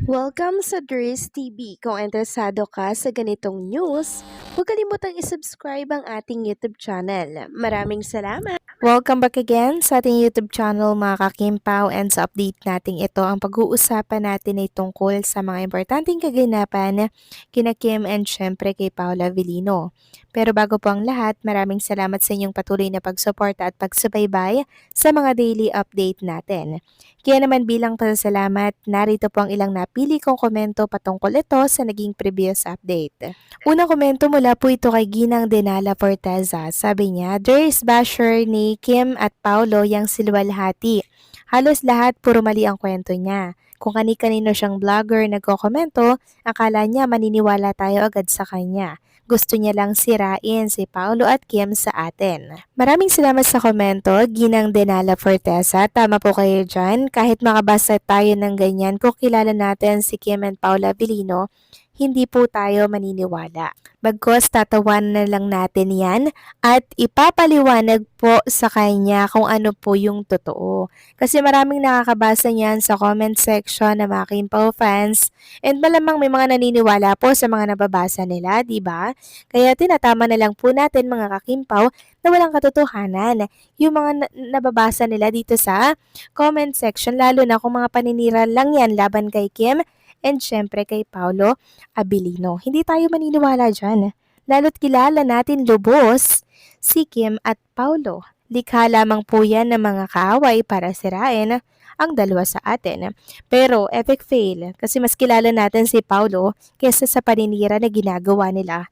Welcome sa Dries TV. Kung interesado ka sa ganitong news, huwag kalimutang isubscribe ang ating YouTube channel. Maraming salamat! Welcome back again sa ating YouTube channel mga kakimpaw, and sa update natin ito, ang pag-uusapan natin ay tungkol sa mga importanteng kaganapan kina Kim and syempre kay Paula Avellino. Pero bago po ang lahat, maraming salamat sa inyong patuloy na pagsuporta at pagsubaybay sa mga daily update natin. Kaya naman bilang pasasalamat, narito po ang ilang napili kong komento patungkol ito sa naging previous update. Unang komento mula po ito kay Ginang Denala Forteza. Sabi niya, there is basher ni Kim at Paulo yang silwalhati. Halos lahat puro mali ang kwento niya. Kung kani-kanino siyang vlogger nagko-komento, akala niya maniniwala tayo agad sa kanya. Gusto niya lang sirain si Paulo at Kim sa atin. Maraming salamat sa komento, Ginang Denala Forteza. Tama po kayo dyan. Kahit makabasa tayo ng ganyan, kung kilala natin si Kim and Paula Avellino, hindi po tayo maniniwala. Bagkos tatawan na lang natin yan at ipapaliwanag po sa kanya kung ano po yung totoo. Kasi maraming nakakabasa niyan sa comment section ng mga Kimpaw fans, and malamang may mga naniniwala po sa mga nababasa nila, di ba? Kaya tinatama na lang po natin mga kakimpaw na walang katotohanan yung mga nababasa nila dito sa comment section, lalo na kung mga paninira lang yan laban kay Kim and syempre kay Paulo Avellino. Hindi tayo maniniwala dyan. Lalo't kilala natin lubos si Kim at Paulo. Likha lamang po yan ng mga kaaway para sirain ang dalawa sa atin. Pero epic fail kasi mas kilala natin si Paulo kaysa sa paninira na ginagawa nila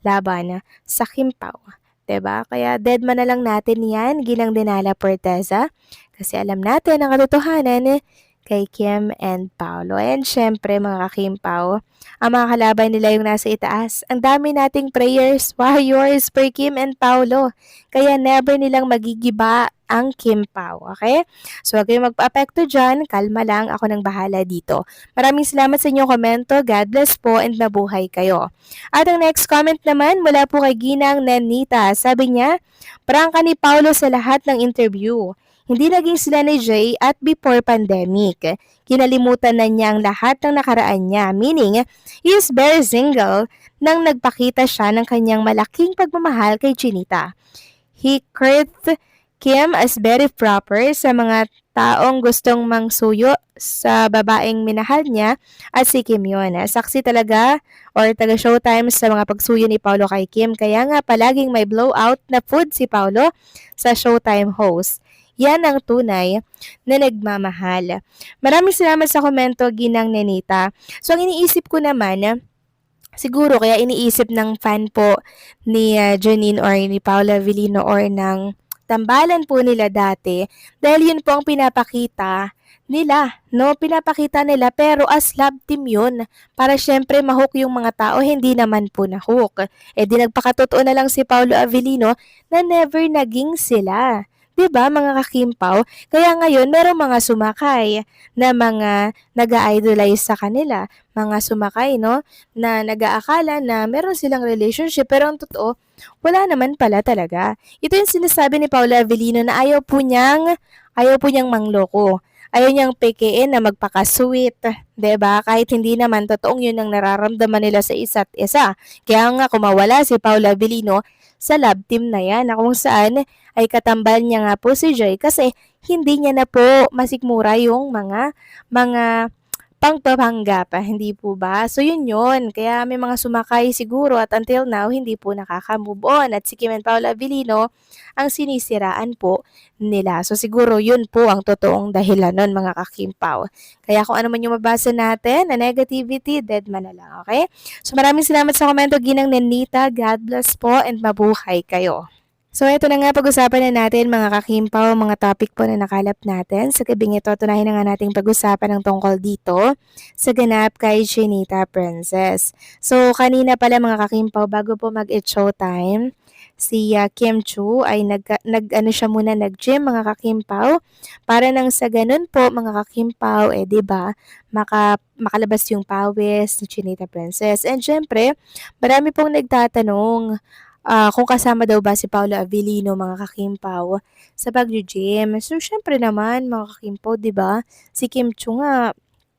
laban sa Kimpaw. 'Di ba? Kaya deadman na lang natin yan, Ginang Denala Forteza, kasi alam natin ang katotohanan kay Kim and Paulo. And syempre mga kakimpaw, ang mga kalaban nila yung nasa itaas. Ang dami nating prayers, warriors for Kim and Paulo. Kaya never nilang magigiba ang Kim Pao, okay? So huwag kayong magpa-apekto dyan, kalma lang, ako nang bahala dito. Maraming salamat sa inyong komento, God bless po and mabuhay kayo. At ang next comment naman mula po kay Ginang Nanita, sabi niya, prangka ni Paulo sa lahat ng interview. Hindi naging sila ni Jay at before pandemic. Kinalimutan na niya ang lahat ng nakaraan niya, meaning he is very single nang nagpakita siya ng kanyang malaking pagmamahal kay Chinita. He cursed Kim as very proper sa mga taong gustong mangsuyo sa babaeng minahal niya at si Kim yun. Saksi talaga or taga Showtime sa mga pagsuyo ni Paulo kay Kim, kaya nga palaging may blowout na food si Paulo sa Showtime host. Yan ang tunay na nagmamahal. Maraming salamat sa komento, Ginang Nenita. So, ang iniisip ko naman, siguro kaya iniisip ng fan po ni Janine or ni Paula Avellino or ng tambalan po nila dati, dahil yun po ang pinapakita nila, no? Pinapakita nila pero as love team yun. Para syempre mahook yung mga tao, hindi naman po nahook. Eh di nagpakatotoo na lang si Paolo Avellino na never naging sila. 'Di ba mga kakimpaw? Kaya ngayon merong mga sumakay na mga nag-idolize sa kanila, mga sumakay no na nag-aakala na meron silang relationship pero ang totoo wala naman pala talaga. Ito yung sinasabi ni Paula Avellino na ayaw po niyang mangloko. Ayaw niyang pekein na magpaka-sweet, 'di ba? Kahit hindi naman totoong 'yun ang nararamdaman nila sa isa't isa. Kaya nga kumawala si Paula Avellino sa love team na 'yan, na kung saan ay katambal niya nga po si Joy kasi hindi niya na po masikmura yung mga pangpapanggap, hindi po ba? So yun. Kaya may mga sumakay siguro at until now hindi po nakaka-move on, at si Kim and Paula Avellino ang sinisiraan po nila. So siguro yun po ang totoong dahilan nun mga kakimpaw. Kaya kung ano man yung mabasa natin na negativity, dead man na lang, okay? So maraming salamat sa komento, Ginang Nenita. God bless po and mabuhay kayo. So ito na nga, pag-usapan na natin mga kakimpaw, mga topic po na nakalap natin. Sa gabing ito, tunahin na nga nating pag-usapan ng tungkol dito sa ganap kay Chinita Princess. So kanina pala mga kakimpaw, bago po mag-showtime, si Kim Chu ay ano siya muna, nag-gym mga kakimpaw, para nang sa ganun po mga kakimpaw, 'di ba, makalabas yung pawis ni Chinita Princess. And syempre, marami pong nagtatanong kung kasama daw ba si Paolo Avellino mga kakimpaw sa pag-gym. So syempre naman mga kakimpaw, 'di ba? Si Kim Chu nga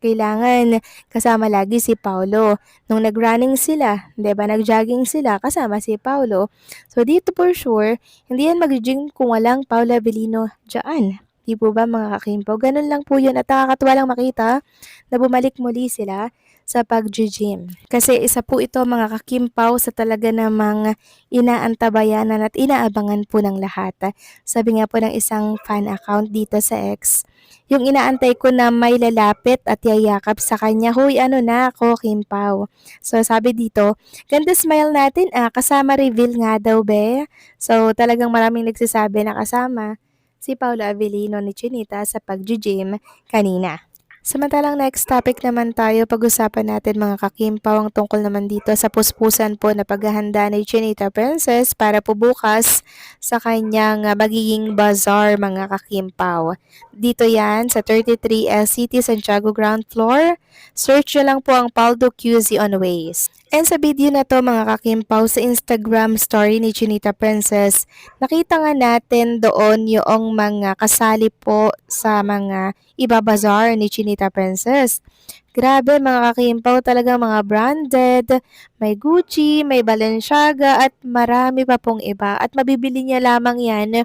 kailangan kasama lagi si Paulo. Nung nag-running sila, 'di ba, nag-jogging sila, kasama si Paulo. So dito for sure, hindi yan mag-gym kung walang Paolo Avellino diyaan. 'Di po ba mga kakimpo? Ganun lang po yun at nakakatuwa lang makita na bumalik muli sila sa pag-gym. Kasi isa po ito mga kakimpaw sa talaga namang inaantabayanan at inaabangan po ng lahat. Sabi nga po ng isang fan account dito sa X, yung inaantay ko na may lalapit at yayakap sa kanya, huy ano na ako, Kimpaw. So sabi dito, ganda smile natin kasama reveal nga daw be. So talagang maraming nagsasabi na kasama si Paolo Avellino ni Chinita sa pag-gym kanina. Samantalang next topic naman tayo, pag-usapan natin mga kakimpaw ang tungkol naman dito sa puspusan po na paghahanda ni Chinita Princess para po bukas sa kanyang magiging bazaar mga kakimpaw. Dito yan sa 33 LCT Santiago ground floor. Search nyo lang po ang Paldo QZ on Waze. And sa video na to mga kakimpaw sa Instagram story ni Chinita Princess, nakita nga natin doon yung mga kasali po sa mga ibabazar ni Chinita Princess. Grabe mga kakimpaw, talaga mga branded, may Gucci, may Balenciaga at marami pa pong iba. At mabibili niya lamang yan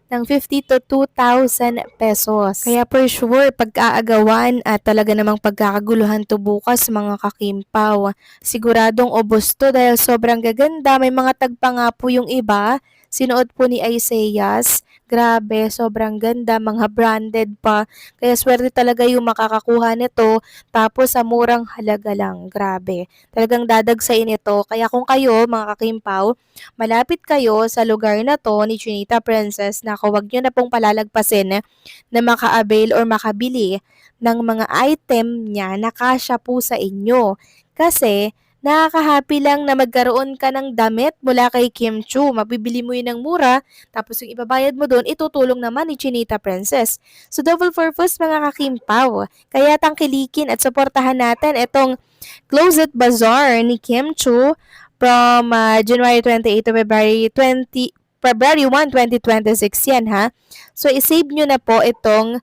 ng 50 to 2,000 pesos. Kaya for sure, pag-aagawan at talaga namang pagkakaguluhan to bukas mga kakimpaw. Siguradong ubos to dahil sobrang gaganda. May mga tagpa nga po yung iba. Sinuot po ni Isaias. Grabe, sobrang ganda, mga branded pa. Kaya swerte talaga yung makakakuha nito. Tapos sa murang halaga lang. Grabe. Talagang dadagsayin ito. Kaya kung kayo, mga kakimpaw, malapit kayo sa lugar na to ni Chinita Princess, na huwag nyo na pong palalagpasin na maka-avail or makabili ng mga item niya na kasya po sa inyo. Kasi nakaka-happy lang na magkaroon ka ng damit mula kay Kim Chu. Mabibili mo yun ng mura, tapos yung ibabayad mo doon, itutulong naman ni Chinita Princess. So double purpose mga kakimpaw. Kaya tangkilikin at suportahan natin itong Closet Bazaar ni Kim Chu from January 28 to February 1, 2026 yan ha. So isave nyo na po itong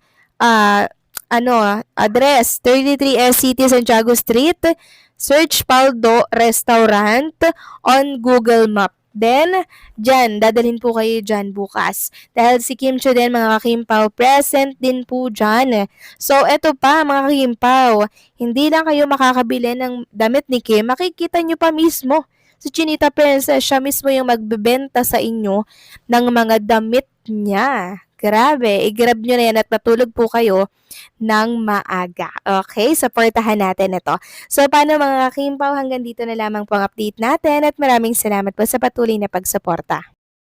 address 33 SCT Santiago Street. Search Paldo Restaurant on Google Map. Then, dyan, dadalhin po kayo dyan bukas. Dahil si Kim Chu din, mga kakimpaw, present din po dyan. So, eto pa, mga kakimpaw, hindi lang kayo makakabili ng damit ni Kim, makikita nyo pa mismo. Si Chinita Princess, siya mismo yung magbebenta sa inyo ng mga damit niya. Grabe, i-grab nyo na yan at matulog po kayo ng maaga. Okay, supportahan natin ito. So, paano mga kakimpaw, hanggang dito na lamang po ang update natin at maraming salamat po sa patuloy na pagsuporta.